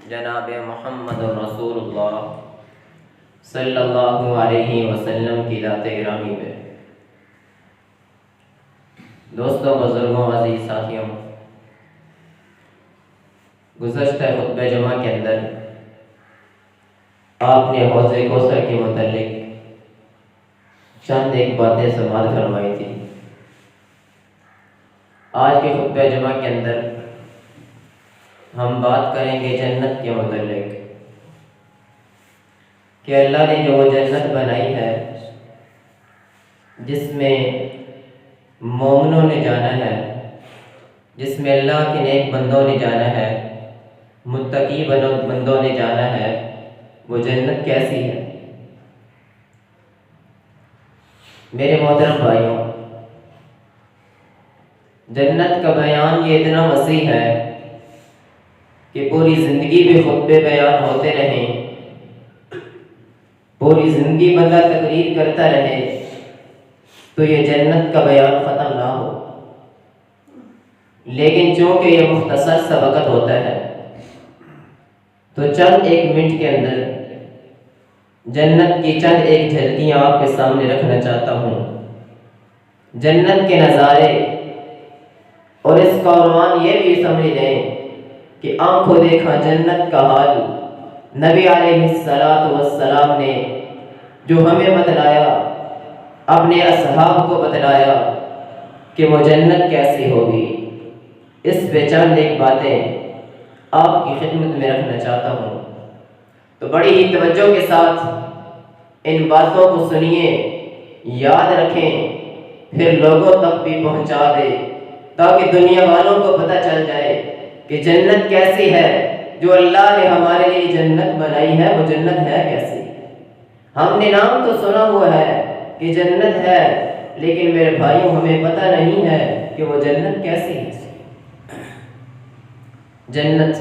جناب محمد رسول اللہ صلی اللہ علیہ وسلم کی ذات گرامی میں، دوستوں، بزرگوں، عزیز ساتھیوں، گزشتہ خطبہ جمعہ کے اندر آپ نے حوض کوثر کے متعلق چند ایک باتیں سماعت فرمائی تھی۔ آج کے خطبہ جمعہ کے اندر ہم بات کریں گے جنت کے متعلق کہ اللہ نے جو جنت بنائی ہے جس میں مومنوں نے جانا ہے، جس میں اللہ کے نیک بندوں نے جانا ہے، متقی بندوں نے جانا ہے، وہ جنت کیسی ہے؟ میرے محترم بھائیوں، جنت کا بیان یہ اتنا وسیع ہے کہ پوری زندگی میں خطبے بیان ہوتے رہیں، پوری زندگی بندہ تقریر کرتا رہے تو یہ جنت کا بیان ختم نہ ہو۔ لیکن چونکہ یہ مختصر سا وقت ہوتا ہے تو چند ایک منٹ کے اندر جنت کی چند ایک جھلکیاں آپ کے سامنے رکھنا چاہتا ہوں۔ جنت کے نظارے، اور اس کا عنوان یہ بھی سمجھ لیں کہ آنکھوں دیکھا جنت کا حال نبی علیہ السلام نے جو ہمیں بتلایا، اپنے اصحاب کو بتلایا کہ وہ جنت کیسی ہوگی، اس پہ چند ایک باتیں آپ کی خدمت میں رکھنا چاہتا ہوں۔ تو بڑی ہی توجہ کے ساتھ ان باتوں کو سنیے، یاد رکھیں، پھر لوگوں تک بھی پہنچا دے تاکہ دنیا والوں کو پتہ چل جائے کہ جنت کیسی ہے۔ جو اللہ نے ہمارے لیے جنت بنائی ہے وہ جنت ہے کیسی۔ ہم نے نام تو سنا ہوا ہے کہ جنت ہے، لیکن میرے بھائیوں ہمیں پتہ نہیں ہے کہ وہ جنت کیسی ہے۔ جنت،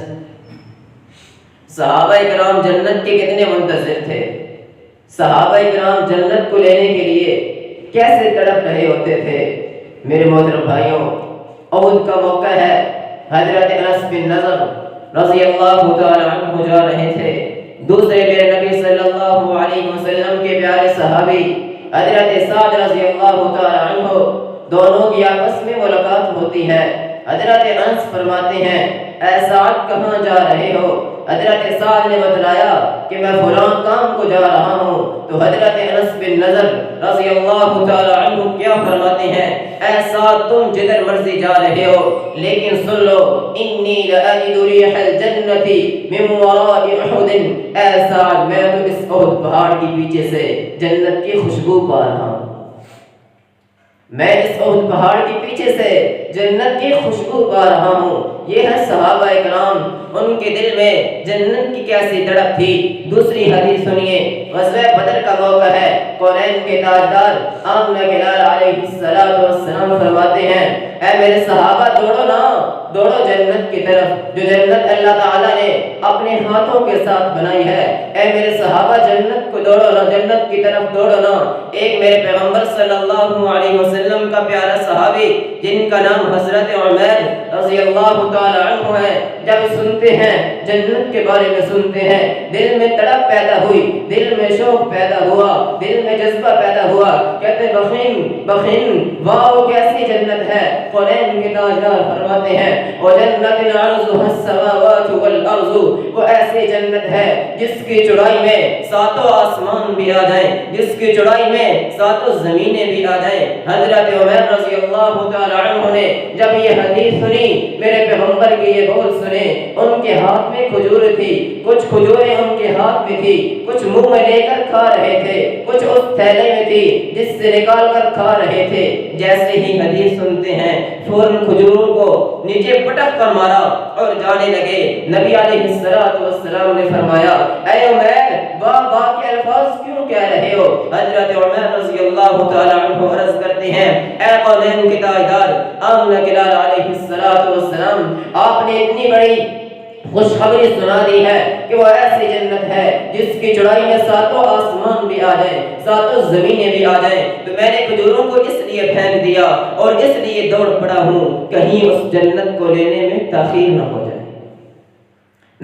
صحابہ کرام جنت کے کتنے منتظر تھے، صحابہ کرام جنت کو لینے کے لیے کیسے تڑپ رہے ہوتے تھے۔ میرے محترم بھائیوں، احد کا موقع ہے، حضرت انس بن نضر رضی اللہ تعالی عنہ جا رہے تھے، دوسرے میرے نبی صلی اللہ علیہ وسلم کے پیارے صحابی حضرت سعد رضی اللہ تعالی عنہ، دونوں کی آپس میں ملاقات ہوتی ہے۔ حضرت انس فرماتے ہیں، اے سعد کہاں جا رہے ہو؟ حضرت سعد نے بتلایا کہ میں فلاں کام کو جا رہا ہوں۔ تو حضرت انس بن نضر رضی اللہ تعالی عنہ کیا فرماتے ہیں، اے سعد تم جدھر مرضی جا رہے ہو، لیکن سن لو، انی لأجد ریح الجنت من وراء احد، اے سعد میں تو اس احد پہاڑ کی پیچھے سے جنت کی خوشبو پا رہا ہوں، میں اس احد پہاڑ کی پیچھے سے جنت کی خوشبو پا رہا ہوں۔ یہ ہے صحابہ کرام، ان کے دل میں جنت کی کیسی تڑپ تھی۔ دوسری حدیث سنیے، غزوہ بدر کا موقع ہے، کونین کے تاجدار آمنہ کے لال علیہ السلام فرماتے ہیں، اے میرے صحابہ دوڑو نا، دوڑو جنت کی طرف، جو جنت اللہ تعالیٰ نے اپنے ہاتھوں کے ساتھ بنائی ہے۔ اے میرے صحابہ جنت کو دوڑو نا، جنت کی طرف دوڑو نا۔ ایک میرے پیغمبر صلی اللہ علیہ وسلم کا پیارا صحابی جن کا نام حضرت عمیر رضی اللہ تعالی عنہ ہے، جب سنتے ہیں جنت کے بارے میں سنتے ہیں، دل میں تڑپ پیدا ہوئی، دل میں شوق پیدا ہوا، دل میں جذبہ پیدا ہوا، کہتے بخین بخین، واہ کیسی جنت ہے۔ قرآن کے تاجدار فرماتے ہیں، وَجَنَّةٍ عَرْضُهَا السَّمَاوَاتُ وَالْأَرْضُ، وہ ایسی جنت ہے جس کی چوڑائی میں ساتوں آسمان بھی آ جائیں، جس کی چوڑائی میں ساتوں زمینیں بھی آ جائیں۔ حضرت عمر رضی اللہ تعالی عنہ نے جب یہ حدیث سنی، میرے پیغمبر کے یہ قول سنے، ان کے ہاتھ میں کھجور تھی، کچھ کھجوریں ان کے ہاتھ میں تھی، کچھ منہ میں لے کر کھا رہے تھے، کچھ اس تھیلے میں تھی جس سے نکال کر کھا رہے تھے۔ جیسے ہی حدیث سنتے ہیں فوراً کھجوروں کو نیچے پٹک کر مارا اور جانے لگے۔ نبی علیہ السلام نے فرمایا، اے عمر واہ واہ کے الفاظ کیوں کہہ رہے ہو؟ حضرت عمر رضی اللہ تعالی عنہ عرض کرتے ہیں، اے قونین کے تاجدار آمنہ کے لال علیہ السلام، آپ نے اتنی بڑی خوشخبری سنا دی ہے کہ وہ ایسی جنت ہے جس کی چوڑائی میں ساتوں آسمان بھی آ جائیں، ساتوں زمینیں بھی آ جائیں، تو میں نے کھجوروں کو اس لیے پھینک دیا اور اس لیے دوڑ پڑا ہوں کہیں اس جنت کو لینے میں تاخیر نہ ہو جائے۔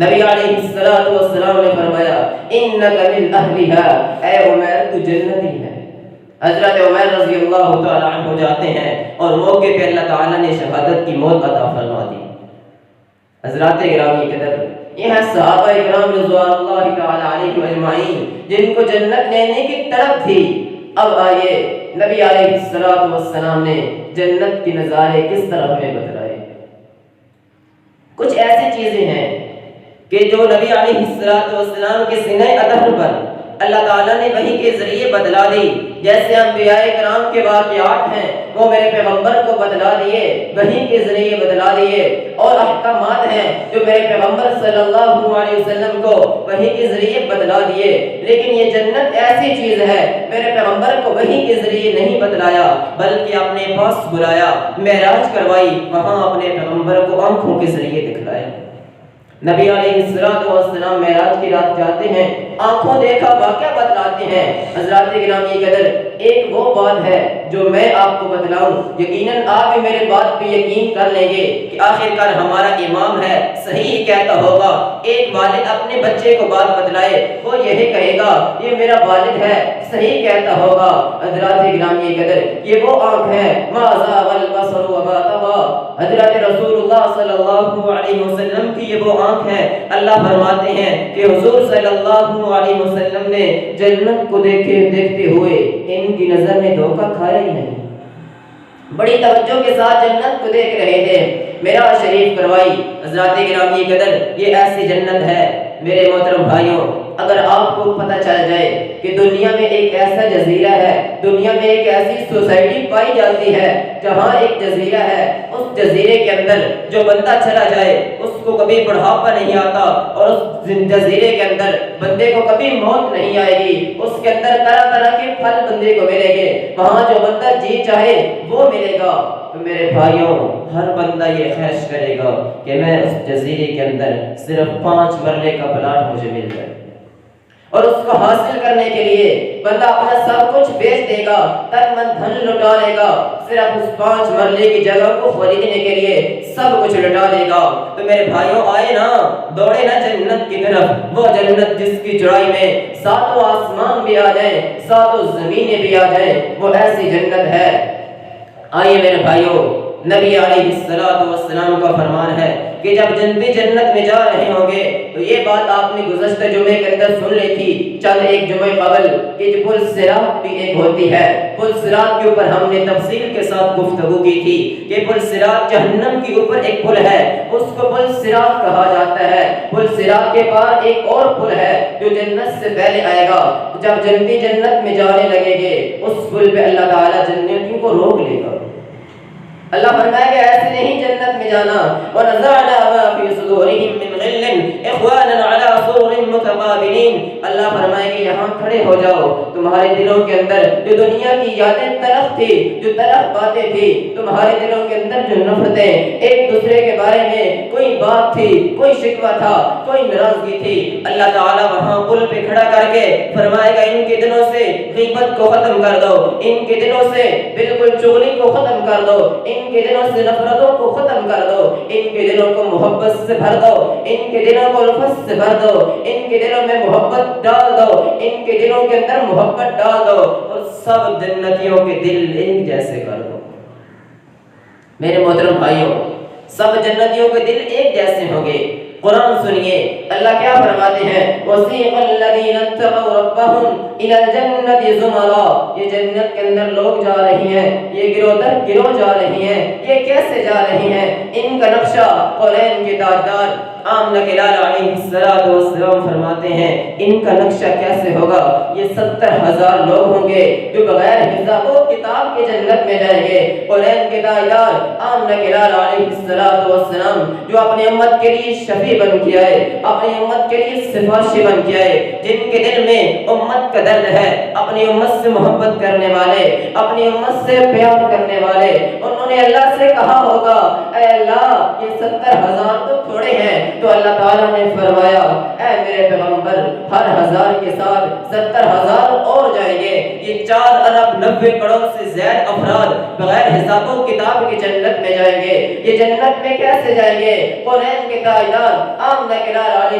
نبی علیہ السلام نے فرمایا انک من اہلھا، اے عمیر تو جنتی ہے۔ حضرت عمر رضی اللہ تعالی عنہ جاتے ہیں اور موقع پہ اللہ تعالیٰ نے شہادت کی موت عطا فرما دی۔ حضرات گرامی قدر، یہ ہے صحابہ کرام رضوان اللہ تعالی علیہم اجمعین جن کو جنت لینے کی طلب تھی۔ اب آئیے نبی علیہ السلام نے جنت کے نظارے کس طرح ہمیں بتلائے۔ کچھ ایسی چیزیں ہیں کہ جو نبی علیہ السلام کے سینہ اطہر پر اللہ تعالیٰ نے وحی کے ذریعے بتلا دی۔ جیسے انبیاء کرام کے واقعات ہیں وہ میرے پیغمبر کو بتلا دیے، وحی کے ذریعے بتلا دیے، اور احکامات ہیں جو میرے پیغمبر صلی اللہ علیہ وسلم کو وحی کے ذریعے بتلا دیے۔ لیکن یہ جنت ایسی چیز ہے میرے پیغمبر کو وحی کے ذریعے نہیں بتلایا، بلکہ اپنے پاس بلایا، معراج کروائی، وہاں اپنے پیغمبر کو آنکھوں کے ذریعے دکھلایا۔ نبی علیہ السلام معراج کی رات جاتے ہیں، آنکھوں دیکھا واقعہ بتلاتے ہیں۔ حضرات گرامی قدر، ایک وہ بات ہے جو میں آپ کو بتلاؤں، یقیناً آپ بھی میرے بات پہ یقین کر لیں گے کہ آخرکار ہمارا امام ہے، صحیح کہتا ہوگا۔ ایک والد اپنے بچے کو بات بتلائے، وہ یہی کہے گا یہ میرا والد ہے، صحیح کہتا ہوگا۔ حضرات گرامی قدر، یہ وہ آنکھ ہے ما زاغ البصر وما طغى، حضرت رسول اللہ صلی اللہ علیہ وسلم کی یہ وہ آنکھ ہے۔ اللہ فرماتے ہیں کہ حضور صلی اللہ علیہ وسلم نے جنت کو دیکھتے ہوئے ان کی نظر میں دھوکہ کھایا ہی نہیں، بڑی توجہ کے ساتھ جنت کو دیکھ رہے تھے، معراج شریف کروائی۔ حضرات گرامی قدر، یہ ایسی جنت ہے میرے محترم بھائیوں، اگر آپ کو پتہ چل جائے کہ دنیا میں ایک ایسا جزیرہ ہے، دنیا میں ایک ایسی سوسائٹی پائی جاتی ہے جہاں ایک جزیرہ ہے، اس جزیرے کے اندر جو بندہ چلا جائے اس کو کبھی بڑھاپا نہیں آتا، اور اس جزیرے کے اندر بندے کو کبھی موت نہیں آئے گی، اس کے اندر طرح طرح کے پھل بندے کو ملیں گے، وہاں جو بندہ جی چاہے وہ ملے گا۔ تو میرے بھائیوں، ہر بندہ یہ خواہش کرے گا کہ میں اس جزیرے کے اندر صرف 5 مرلے کا پلاٹ مجھے مل جائے، اور اس کو حاصل کرنے کے لیے بندہ اپنا سب کچھ بیچ دے گا، تن من دھن لٹا لے گا، صرف اس 5 مرلے کی جگہ کو خریدنے کے لیے سب کچھ لٹا دے گا۔ تو میرے بھائیوں، آئے نا، دوڑے نا جنت کی طرف، وہ جنت جس کی چڑائی میں 7 آسمان بھی آ جائیں، 7 زمینیں بھی آ جائیں، وہ ایسی جنت ہے۔ آئیے میرے بھائیوں، نبی علیہ السلام کا فرمان ہے کہ جب جنتی جنت میں جا رہے ہوں گے تو یہ بات آپ نے گزشتہ جمعے کے اندر سن لی تھی، چند ایک جمعے قبل، کہ جو پل صراط بھی ایک ہوتی ہے۔ پل صراط کے اوپر ہم نے تفصیل کے ساتھ گفتگو کی تھی کہ پل صراط جہنم کے اوپر ایک پل ہے، اس کو پل صراط کہا جاتا ہے۔ پل صراط کے پار ایک اور پل ہے جو جنت سے پہلے آئے گا۔ جب جنتی جنت میں جانے لگیں گے اس پل پہ اللہ تعالیٰ جنتیوں کو روک لے گا۔ اللہ فرمائے گا ایسے نہیں جنت میں جانا، وَنَزَعْنَا مَا فِي صُدُورِهِم مِّن غِلٍّ إِخْوَانًا عَلَىٰ سُرُرٍ مُّتَقَابِلِينَ، اللہ فرمائے گا یہاں کھڑے ہو جاؤ، تمہارے دلوں کے اندر جو دنیا کی یادیں تلخ تھی، جو تلخ باتیں تھی، تمہارے دلوں کے اندر جو نفرتیں، ایک دوسرے کے بارے میں کوئی بات تھی، کوئی شکوہ تھا، کوئی ناراضگی تھی، اللہ تعالیٰ وہاں پل پہ کھڑا کر کے فرمائے گا ان کے دلوں سے غیبت کو ختم کر دو، ان کے دلوں سے بالکل چغلی کو ختم کر دو، ان کے دلوں سے نفرتوں کو ختم کر دو، ان کے دلوں کو محبت سے بھر دو، ان کے دلوں کو الفت سے بھر دو، ان کے دلوں میں محبت ڈال دو، ان کے دلوں کے اندر محبت ڈال دو، اور سب جنتیوں کے دل ایک جیسے کر دو۔ میرے محترم بھائیوں، سب جنتیوں کے دل ایک جیسے ہوں گے۔ قرآن سنیے، اللہ کیا فرماتے ہیں؟ وَسِيقَ الَّذِينَ اتَّقَوْا رَبَّهُمْ إِلَى الْجَنَّةِ زُمَرًا، یہ جنت کے اندر لوگ جا رہی ہیں، یہ گروہ در گروہ جا رہی ہیں۔ یہ کیسے جا رہی ہیں؟ ان کا نقشہ قرآن کے تاجدار آمنہ کے لال علیہ السلام فرماتے ہیں ان کا نقشہ کیسے ہوگا؟ یہ 70,000 لوگ ہوں گے جو بغیر حساب و کتاب کے جنت میں جائیں گے۔ قرآن کے تاجدار آمنہ کے لال علیہ السلام جو اپنی امت کے لیے شفیع بن کے آئے، اپنی امت کے لیے سفارشی بن کے آئے، جن کے دل میں امت کا درد ہے، اپنی امت سے محبت کرنے والے، اپنی امت سے پیار کرنے والے، انہوں نے اللہ سے کہا ہوگا اے اللہ یہ 70,000 تو تھوڑے ہیں، تو اللہ تعالیٰ نے فرمایا اے میرے پیغمبر ہر 1000 کے ساتھ 70,000 اور جائیں گے۔ یہ 4 ارب 90 کروڑ سے زیادہ افراد بغیر حساب و کتاب کی جنت میں جائیں گے۔ یہ جنت میں کیسے جائیں گے؟ قرآن کے تاجدار آمنہ کے لال علیہ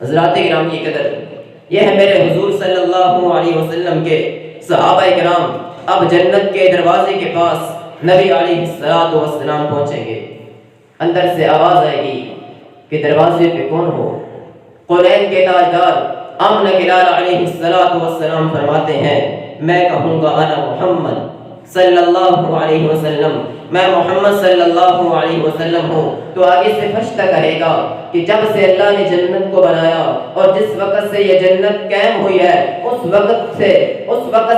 حضرات کرام کی قدر، یہ ہے میرے حضور صلی اللہ علیہ وسلم کے صحابہ کرام اب جنت کے دروازے کے پاس نبی علیہ السلام پہنچیں گے۔ اندر سے آواز آئے گی کہ دروازے پہ کون ہو؟ قرین کے تاجدار آمنہ کلال علیہ السلام فرماتے ہیں میں کہوں گا انا محمد صلی اللہ علیہ وسلم، میں محمد صلی اللہ علیہ وسلم ہوں۔ تو آگے سے فرشتہ کہے گا کہ جب سے اللہ نے جنت کو بنایا اور جس وقت سے یہ جنت قائم ہوئی ہے اس وقت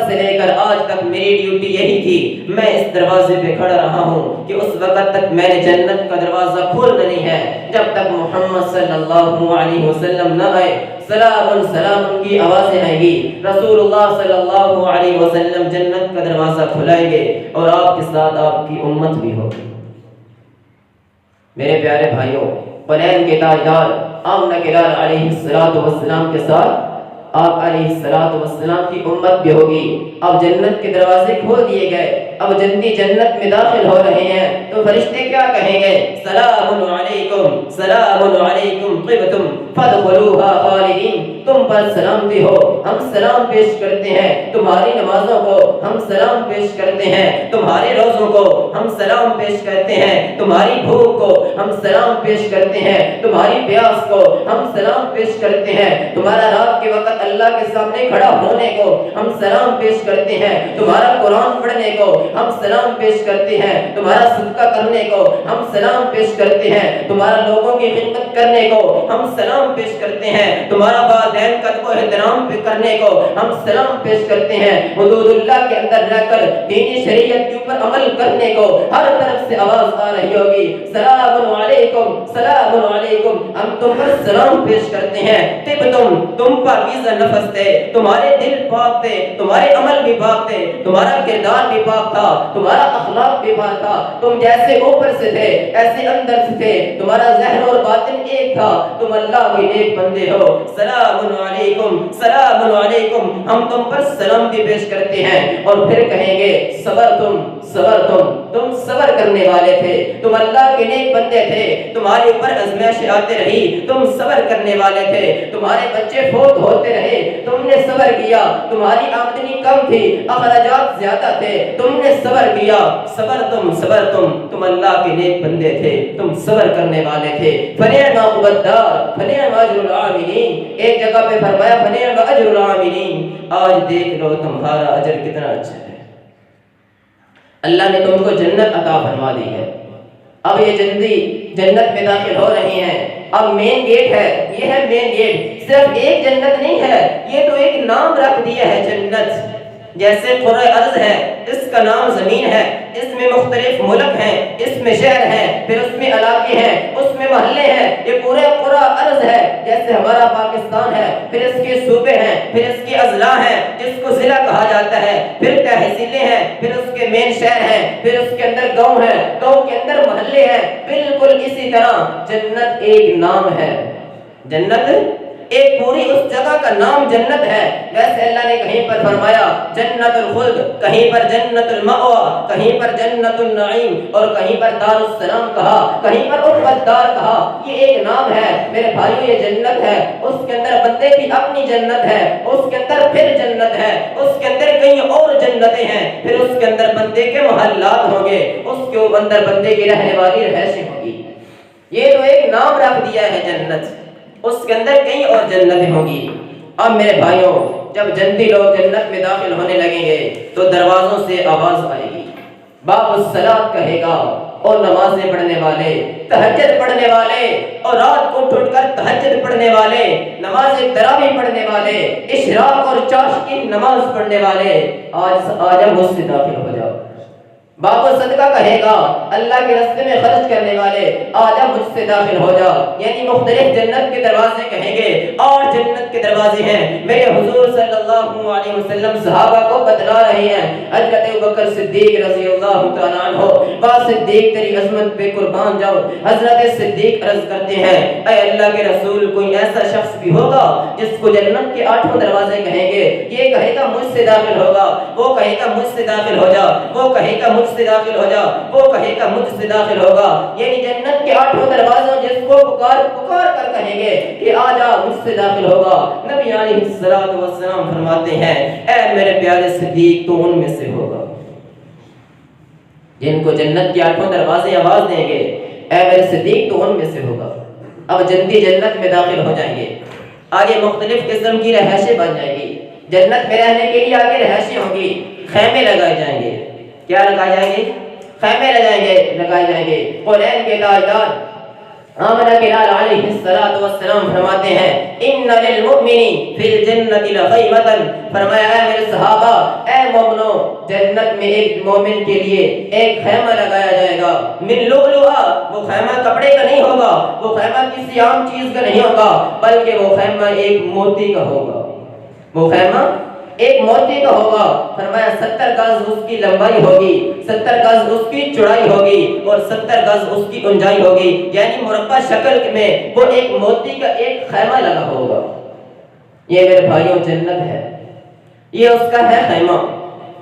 سے لے کر آج تک میری ڈیوٹی یہی تھی، میں اس دروازے پہ کھڑا رہا ہوں کہ اس وقت تک میں نے جنت کا دروازہ کھولنا نہیں ہے جب تک محمد صلی اللہ علیہ وسلم نہ آئے۔ سلام سلام کی آوازیں آئیں گی، رسول اللہ صلی اللہ علیہ وسلم جنت کا دروازہ کھلائیں گے اور آپ کے ساتھ آپ کی امت بھی ہوگی۔ میرے پیارے بھائیوں، قرین کے تاجدار آمنہ کلال علیہ السلام کے ساتھ آپ علیہ السلام کی امت بھی ہوگی۔ اب جنت کے دروازے کھول دیے گئے، اب جنتی جنت میں داخل ہو رہے ہیں تو فرشتے کیا کہیں گے؟ سلام علیکم سلام علیکم طبتم فادخلوها خالدین، تم پر سلامتی ہو، ہم سلام پیش کرتے ہیں تمہاری نمازوں کو، ہم سلام پیش کرتے ہیں تمہارے روزوں کو، ہم سلام پیش کرتے ہیں تمہاری بھوک کو، ہم سلام پیش کرتے ہیں تمہاری پیاس کو، ہم سلام پیش کرتے ہیں تمہارا رات کے وقت اللہ کے سامنے کھڑا ہونے کو، ہم سلام پیش کرتے ہیں تمہارا قرآن پڑھنے کو، ہم سلام پیش کرتے ہیں تمہارا صدقہ کرنے کو، ہم سلام پیش کرتے ہیں تمہارا لوگوں کی خدمت کرنے کو، ہم سلام پیش کرتے ہیں تمہارا والدین کا ادب و احترام کرنے کو، ہم سلام پیش کرتے ہیں حدود اللہ کے اندر رہ کر دینی شریعت کے اوپر عمل کرنے کو۔ ہر طرف سے آواز آ رہی ہوگی سلام علیکم سلام علیکم، ہم تم پر سلام پیش کرتے ہیں تم پاکیزہ نفس تھے، تمہارے دل پاک تھے، تمہارے عمل بھی پاک تھے، تمہارا کردار بھی پاک تھا، تمہارا اخلاق بھی پاک تھا، تم جیسے اوپر سے تھے ایسے اندر سے تھے، تمہارا ذہن اور باطن ایک تھا، تم اللہ کے نیک بندے ہو۔ سلام سلام علیکم، ہم تم پر سلامتی پیش کرتے ہیں۔ اور پھر کہیں گے صبر تم صبر کرنے والے تھے، تم اللہ کے نیک بندے تھے، تمہارے اوپر آزمائشیں آتے رہی، تم صبر کرنے والے تھے، تمہارے بچے فوت ہوتے رہے، تم نے صبر کیا، تمہاری آمدنی کم تھی، اخراجات زیادہ تھے، تم نے صبر کیا۔ صبر تم اللہ کے نیک بندے تھے، تم صبر کرنے والے تھے۔ فنعم عقبالدار فنعم اجر العاملین، ایک جگہ پہ فرمایا فنعم اجر العاملین، آج دیکھ لو تمہارا اجر کتنا اچھا ہے، اللہ نے تم کو جنت عطا فرما دی ہے۔ اب یہ جنت میں داخل ہو رہی ہیں، اب مین گیٹ ہے، یہ ہے مین گیٹ، صرف ایک جنت نہیں ہے، یہ تو ایک نام رکھ دیا ہے جنت، جیسے قرہ ارض ہے اس کا نام زمین ہے، اس میں مختلف ملک ہیں، اس میں شہر ہیں، پھر اس میں علاقے ہیں، اس میں محلے ہیں، یہ پورے قرہ ارض ہے، جیسے ہمارا پاکستان ہے، پھر اس کے صوبے ہیں، پھر اس کے اضلاع ہیں جس کو ضلع کہا جاتا ہے، پھر تحصیلیں ہیں، پھر اس کے مین شہر ہیں، پھر اس کے اندر گاؤں ہیں، گاؤں کے اندر محلے ہیں، بالکل اسی طرح جنت ایک نام ہے، جنت ایک پوری اس جگہ کا نام جنت ہے۔ جیسے اللہ نے کہیں پر فرمایا جنت الخلد، کہیں پر جنت المأوى، کہیں پر جنت النعیم، اور کہیں پر دار السلام کہا، کہیں پر عقبۃ دار کہا، یہ ایک نام ہے میرے بھائیو، یہ جنت ہے، اس کے اندر بندے کی اپنی جنت ہے، اس کے اندر پھر جنت ہے، اس کے اندر کئی اور جنتیں ہیں، پھر اس کے اندر بندے کے محلات ہوں گے، اس کے اندر بندے کی رہنے والی رہائشیں ہوں گی۔ یہ تو ایک نام رکھ دیا ہے جنت، اس کے اندر کئی اور جنتیں ہوں گی۔ اب میرے بھائیوں، جب جنتی لوگ جنت میں داخل ہونے لگیں گے تو دروازوں سے آواز آئے گی، باب الصلاۃ کہے گا، اور نمازیں پڑھنے والے، تہجد پڑھنے والے، اور رات کو اٹھ کر تہجد پڑھنے والے، نماز تراویح پڑھنے والے، اشراق اور چاشت کی نماز پڑھنے والے، آج مجھ سے داخل ہو جاؤ۔ باب صدقہ کہے گا، اللہ کے راستے میں خرچ کرنے والے، آجا مجھ سے داخل ہو جا، یعنی مختلف جنت کے دروازے کہیں گے، اور جنت کے دروازے ہیں میرے حضور صلی اللہ علیہ وسلم صحابہ کو بتلا رہے ہیں۔ حضرت ابوبکر صدیق رضی اللہ تعالیٰ عنہ، با صدیق تیری عظمت پہ قربان جاؤ، حضرت صدیق عرض کرتے ہیں اے اللہ کے رسول، کوئی ایسا شخص بھی ہوگا جس کو جنت کے 8 دروازے کہیں گے، یہ کہے گا مجھ سے داخل ہوگا، وہ کہے گا مجھ سے داخل ہو جا، وہ کہے گا مجھ مجھ سے داخل ہو جا، وہ کہے گا مجھ سے داخل ہوگا۔ یعنی جنت کے 8 دروازوں جس کو پکار پکار کر کہیں گے کہ آ جا مجھ سے داخل ہوگا۔ نبی علیہ السلام فرماتے ہیں اے میرے پیارے صدیق تو ان میں سے ہوگا جن کو جنت کے 8 دروازے آواز دیں گے اے میرے صدیق تو ان میں سے ہوگا۔ اب جنتی جنت میں داخل ہو جائیں گے، آگے مختلف قسم کی رہائشیں بن جائیں گی۔ جنت میں رہنے کے لیے آگے رہائشیں ہوں گی، خیمے لگائے جائیں گے۔ کیا لگائے جائیں گے؟ خیمے لگائے جائیں گے۔ قرآن کے تاجدار آمنہ بلال علیہ السلام فرماتے ہیں ان للمؤمن فی الجنۃ لخیمۃ، فرمایا اے میرے صحابہ، اے مومنو، جنت میں ایک مومن کے لیے ایک خیمہ لگایا جائے گا، من لؤلؤا، وہ خیمہ کپڑے کا نہیں ہوگا، وہ خیمہ کسی عام چیز کا نہیں ہوگا، بلکہ وہ خیمہ ایک موتی کا ہوگا، وہ خیمہ ایک موتی کا ہوگا۔ فرمایا 70 گز اس کی لمبائی ہوگی، 70 گز اس کی چوڑائی ہوگی اور 70 گز اس کی اونچائی ہوگی، یعنی مربع شکل میں وہ ایک موتی کا ایک خیمہ لگا ہوگا۔ یہ میرے بھائیوں جنت ہے، یہ اس کا ہے خیمہ۔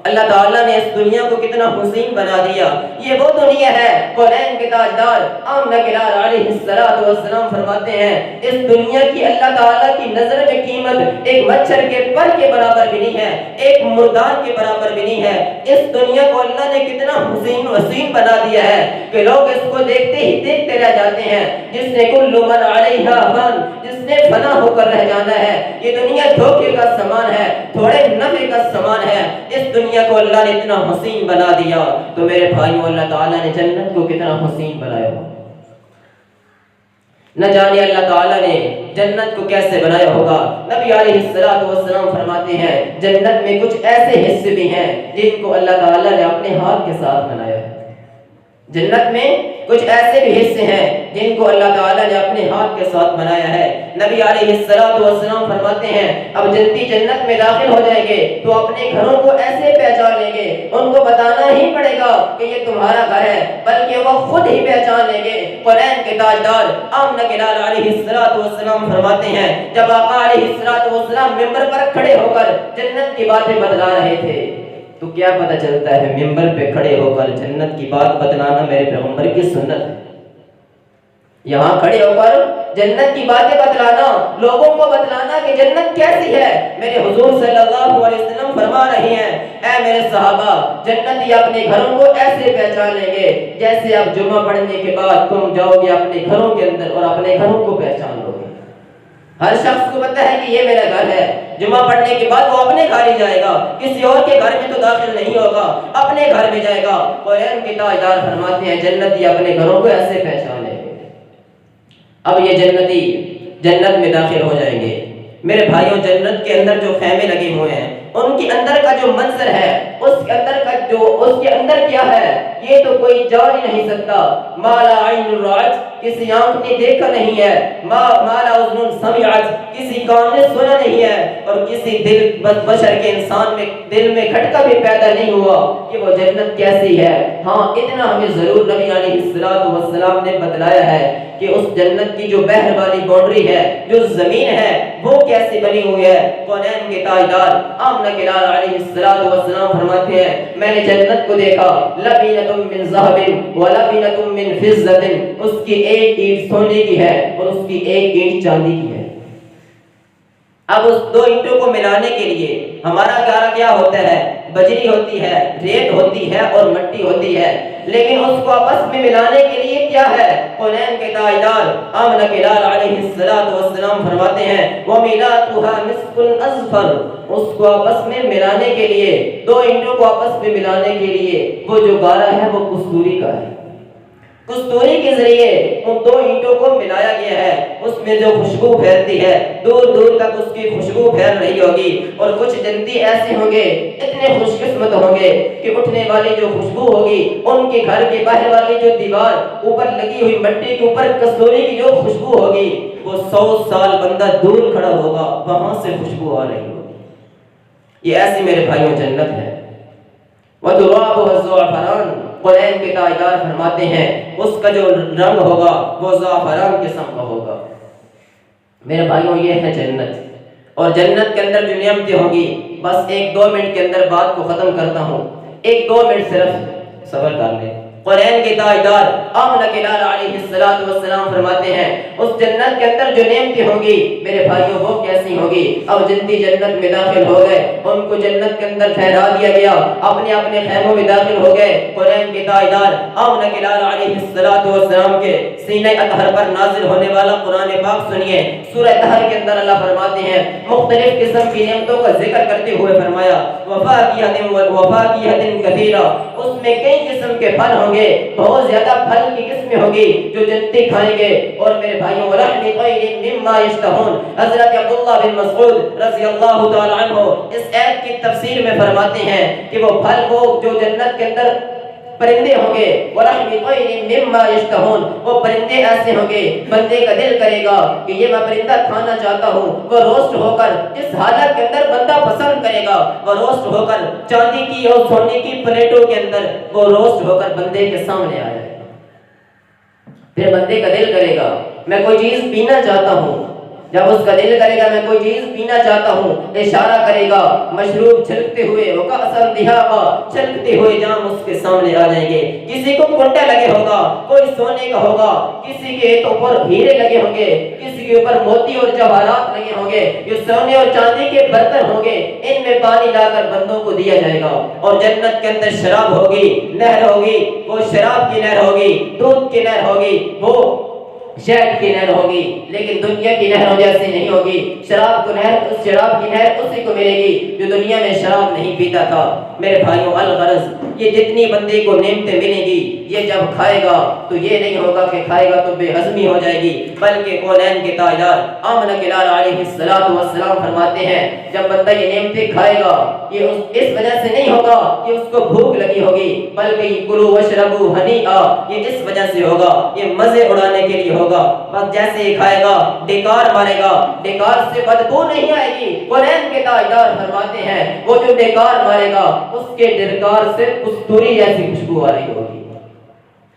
اللہ تعالیٰ نے اس دنیا کو کتنا حسین بنا دیا، یہ وہ دنیا ہے۔ قرآن کے تاجدار آمنہ بلال علیہ السلام فرماتے ہیں اس دنیا کی اللہ تعالیٰ کی نظر میں قیمت ایک مچھر کے پر کے برابر بھی نہیں ہے، ایک مردان کے برابر بھی نہیں ہے۔ اس دنیا کو اللہ نے کتنا حسین بنا دیا ہے کہ لوگ اس کو دیکھتے ہی دیکھتے رہ جاتے ہیں۔ جس نے کل من علیہا فان، جس نے فنا ہو کر رہ جانا ہے۔ یہ دنیا دھوکے کا سامان ہے، تھوڑے نفع کا سامان ہے۔ اس دنیا کو اللہ نے اتنا حسین بنا دیا، تو میرے بھائیوں اللہ تعالیٰ نے جنت کو کتنا حسین بنایا ہو۔ نہ جانے اللہ تعالیٰ نے جنت کو کیسے بنایا ہوگا۔ نبی علیہ السلام فرماتے ہیں جنت میں کچھ ایسے حصے بھی ہیں جن کو اللہ تعالیٰ نے اپنے ہاتھ کے ساتھ بنایا ہے۔ جنت میں کچھ ایسے بھی حصے ہیں جن کو اللہ تعالیٰ نے اپنے ہاتھ کے ساتھ بنایا ہے۔ نبی علیہ السلام فرماتے ہیں اب جنتی جنت میں داخل ہو جائیں گے تو اپنے گھروں کو ایسے پہچان لیں گے، ان کو بتانا ہی پڑے گا کہ یہ تمہارا گھر ہے، بلکہ وہ خود ہی پہچان لیں گے۔ قرآن کے تاجدار آمنہ بلال علیہ السلام فرماتے ہیں جب آقا علیہ السلام ممبر پر کھڑے ہو کر جنت کی باتیں بتلا رہے تھے تو کیا پتہ چلتا ہے ممبر پہ کھڑے ہو کر جنت کی بات بتلانا میرے پیغمبر کی سنت ہے۔ یہاں کھڑے ہو کر جنت کی باتیں بتلانا، لوگوں کو بتلانا کہ جنت کیسی ہے۔ میرے حضور صلی اللہ علیہ وسلم فرما رہے ہیں اے میرے صحابہ، جنتی اپنے گھروں کو ایسے پہچان لیں گے جیسے آپ جمعہ پڑھنے کے بعد تم جاؤ گے اپنے گھروں کے اندر اور اپنے گھروں کو پہچان لو گے۔ ہر شخص کو پتہ ہے کہ یہ میرا گھر ہے، جمعہ پڑھنے کے بعد وہ اپنے گھر ہی جائے گا، کسی اور کے گھر میں تو داخل نہیں ہوگا، اپنے گھر میں جائے گا۔ قرآن کے تاجدار فرماتے ہیں جنتی اپنے گھروں کو ایسے پہچانے گے۔ اب یہ جنتی جنت میں داخل ہو جائیں گے۔ میرے بھائیوں جنت کے اندر جو خیمے لگے ہوئے ہیں ان کے اندر کا جو منظر ہے، اس کے اندر کیا ہے یہ تو کوئی جان ہی نہیں سکتا۔ مالا عین رأت، کسی آنکھ نے دیکھا نہیں ہے، مالا اذن سمعت، کسی کان نے سنا نہیں ہے، اور کسی بشر کے انسان میں دل میں کھٹکا بھی پیدا نہیں ہوا کہ وہ جنت کیسی ہے۔ ہاں اتنا ہمیں ضرور نبی علیہ السلام نے بتلایا ہے کہ اس جنت کی جو بحر والی باؤنڈری ہے، جو زمین ہے، وہ کیسے بنی ہوئی ہے۔ قرآن کے تاجدار آمنہ بلال علیہ السلام فرماتے ہیں میں نے جنت کو دیکھا، لبینۃ من ذہب ولبینۃ من فضۃ، اس کی ایک اینٹ سونے کی ہے اور اس کی ایک اینٹ چاندی کی ہے۔ اب اس دو اینٹوں کو ملانے کے لیے ہمارا گارا کیا ہوتا ہے؟ بجری ہوتی ہے، ریت ہوتی ہے اور مٹی ہوتی ہے، لیکن اس کو آپس میں ملانے کے لیے کیا ہے؟ قرآن کے تاجدار آمنہ بلال علیہ السلام فرماتے ہیں وَمِلَاتُهَا مِسْكٌ أَزْفَرٌ، اس کو آپس میں ملانے کے لیے، دو اینٹوں کو آپس میں ملانے کے لیے وہ جو گارا ہے وہ کستوری کا ہے۔ کستوری کے ذریعے ان دو اینٹوں کو ملایا گیا ہے، اس میں جو خوشبو پھیلتی ہے دور دور تک اس کی خوشبو پھیل رہی ہوگی، اور کچھ جنتی ایسے ہوں گے اتنے خوش قسمت ہوں گے کہ اٹھنے والی جو خوشبو ہوگی ان کے گھر کے باہر والی جو دیوار اوپر لگی ہوئی مٹی کے اوپر کستوری کی جو خوشبو ہوگی وہ 100 سال بندہ دور کھڑا ہوگا وہاں سے خوشبو آ رہی ہوگی۔ یہ ایسی میرے بھائیوں جنت ہے۔ وَتُرَابُهَا الزَّعْفَرَانُ، قرآن کے تاجدار فرماتے ہیں اس کا جو رنگ ہوگا وہ زعفران قسم کا ہوگا۔ میرے بھائیوں یہ ہے جنت، اور جنت کے اندر جو نعمتیں ہوں گی، بس 1-2 منٹ کے اندر بات کو ختم کرتا ہوں، 1-2 منٹ صرف۔ صبر کر لے۔ قرآن کے تاجدار آمنہ کے لال علیہ السلام فرماتے ہیں اس جنت کے اندر جو نعمتیں ہوں گی میرے بھائیوں وہ کیسی ہوں گی۔ اب جنتی جنت میں داخل ہو گئے، ان کو جنت کے اندر ٹھہرا دیا گیا، اپنے اپنے خیموں میں داخل ہو گئے۔ قرآن کے تاجدار آمنہ کے لال علیہ السلام کے سینہ اطہر پر نازل ہونے والا قرآن پاک سنیے۔ سورہ طہر کے اندر اللہ فرماتے ہیں مختلف قسم کی نعمتوں کا ذکر کرتے ہوئے فرمایا وفاکہۃ کثیرہ، اس میں کئی قسم کے پھل ہوں گے، بہت زیادہ پھل کی قسمیں ہوں گی جو جنتی کھائیں گے۔ اور میرے بھائیوں ولحم طیر مما یشتہون، حضرت عبداللہ بن مسعود رضی اللہ تعالی عنہ اس آیت کی تفسیر میں فرماتے ہیں کہ وہ پھل وہ جو جنت کے اندر پرندے ہوں گے، وَلَحْمِ طَيْرٍ مِّمَّا يَشْتَهُونَ، وہ پرندے ایسے ہوں گے بندے کا دل کرے گا کہ یہ میں پرندہ کھانا چاہتا ہوں، وہ روسٹ ہو کر جس حالت کے اندر بندہ پسند کرے گا وہ روسٹ ہو کر چاندی کی اور سونے کی پلیٹوں کے اندر وہ روسٹ ہو کر بندے کے سامنے آ جائے گا۔ پھر بندے کا دل کرے گا میں کوئی چیز پینا چاہتا ہوں، جب اس کا دل کرے گا میں کوئی چیز پینا چاہتا ہوں، اشارہ کرے گا مشروب چھلکتے ہوئے وَكَأْسًا دِهَاقًا، چھلکتے ہوئے جام اس کے سامنے آ جائیں گے۔ کسی کو کنڈا لگے ہوگا، کوئی سونے کا ہوگا، کسی کے اوپر ہیرے لگے ہوں گے، کسی کے اوپر موتی اور جواہرات لگے ہوں گے، یہ سونے اور چاندی کے برتن ہوں گے، ان میں پانی لا کر بندوں کو دیا جائے گا۔ اور جنت کے اندر شراب ہوگی، نہر ہوگی، وہ شراب کی نہر ہوگی، دودھ کی نہر ہوگی، وہ شہد کی نہر ہوگی، لیکن دنیا کی نہروں جیسی نہیں ہوگی۔ شراب کی نہر اسی کو ملے گی جو دنیا میں شراب نہیں پیتا تھا۔ میرے بھائیوں الغرض یہ جتنی بندے کو نعمتیں ملیں گی یہ جب کھائے گا تو یہ نہیں ہوگا کہ کھائے گا تو بے ہضمی ہو جائے گی، بلکہ کونین کے تاجدار آمنہ کے لال علیہ السلام فرماتے ہیں جب بندہ یہ نعمتیں کھائے گا یہ اس وجہ سے نہیں ہوگا کہ اس کو بھوک لگی ہوگی، بلکہ کلوا واشربوا ہنیئا، یہ اس وجہ سے ہوگا، یہ مزے اڑانے کے لیے ہوگا۔ بس جیسے ہی کھائے گا ڈکار مارے گا، ڈکار سے بدبو نہیں آئے گی۔ قرآن کے تاجدار فرماتے ہیں وہ جو ڈکار مارے گا اس کے ڈکار سے کستوری جیسی خوشبو آ رہی ہوگی،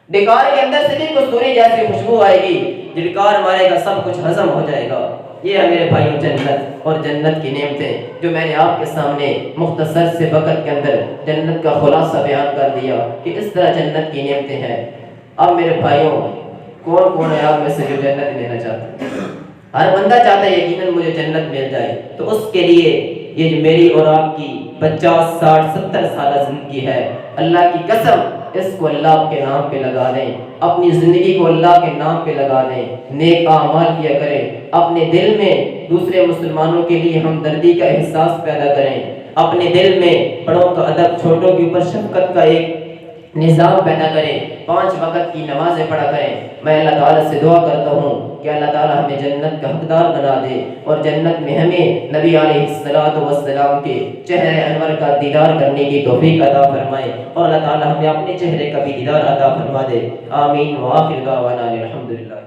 ڈکار کے اندر سے بھی کستوری جیسی خوشبو آئے گی، ڈکار مارے گا سب کچھ ہضم ہو جائے گا۔ یہ ہے میرے بھائیوں جنت اور جنت کی نعمتیں جو میں نے آپ کے سامنے مختصر سے وقت کے اندر جنت کا خلاصہ بیان کر دیا کہ اس طرح جنت کی نعمتیں ہیں۔ اب میرے بھائیوں کون ہے آپ میں سے جو جنت لینا چاہتا ہے؟ ہر بندہ چاہتا ہے یقیناً مجھے جنت مل جائے، تو اس کے لیے یہ جو میری اور آپ کی 50 60 70 سالہ زندگی ہے، اللہ کی قسم اس کو اللہ کے نام پہ لگا دیں، اپنی زندگی کو اللہ کے نام پہ لگا دیں، نیک اعمال کیا کریں، اپنے دل میں دوسرے مسلمانوں کے لیے ہمدردی کا احساس پیدا کریں، اپنے دل میں بڑوں کا ادب، چھوٹوں کے اوپر شفقت کا ایک نظام پیدا کریں، 5 وقت کی نمازیں پڑھا کریں۔ میں اللہ تعالیٰ سے دعا کرتا ہوں کہ اللہ تعالیٰ ہمیں جنت کا حقدار بنا دے اور جنت میں ہمیں نبی علیہ السلام کے چہرے انور کا دیدار کرنے کی توفیق عطا فرمائے، اور اللہ تعالیٰ ہمیں اپنے چہرے کا بھی دیدار عطا فرما دے۔ آمین وآخر دعوانا الحمدللہ۔